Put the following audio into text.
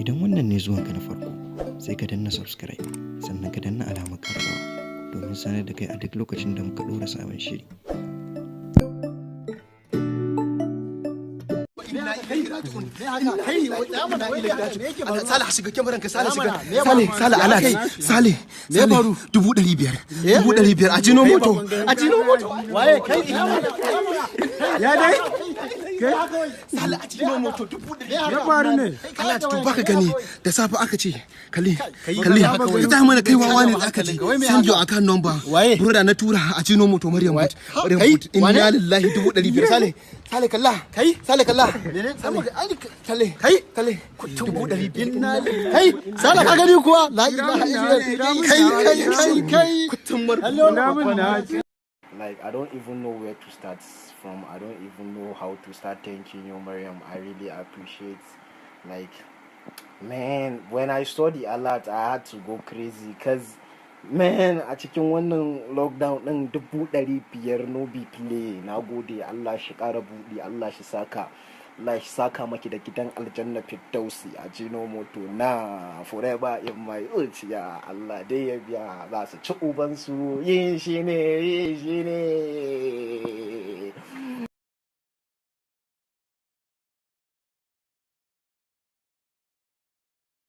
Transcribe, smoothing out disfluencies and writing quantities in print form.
Idan wannan ne zuwanka na farko, sai ka danna subscribe, sannan ka danna alamar ƙararrawa domin sanar da kai a duk lokacin da muka ɗora sabon shiri. Sale shiga kyamaran ka Sale shiga. Sale ala kai. Sale 500,000 a Jino Moto. Waye kai? Ya dai? Sale a Jino Moto 100,000. Ya faru ne? Allah to baka gani da safe aka ce kalli ka ta mana kai wawa ne aka ce send your account number. Waye? Broda na tura a Jino Moto Maryam Bot. Inna lillahi 500,000. Sale kalla. Sale kalla. Sale 500,000. Kai, Sale ka gani kuwa? La ilaha illallah. Kai. Like, I don't even know where to start from. I don't even know how to start thanking you, Mariam. I really appreciate, like, man, when I saw the alert, I had to go crazy because, man, a cikin wannan lockdown ɗin 500,000 no be play. Na gode, Allah shi ƙara buɗi, Allah shi saka. Allah shi saka maki da gidan aljanna Firdausi a Jino Moto na forever in my ya Allah dai ya biya za su ci ubansu yin shi ne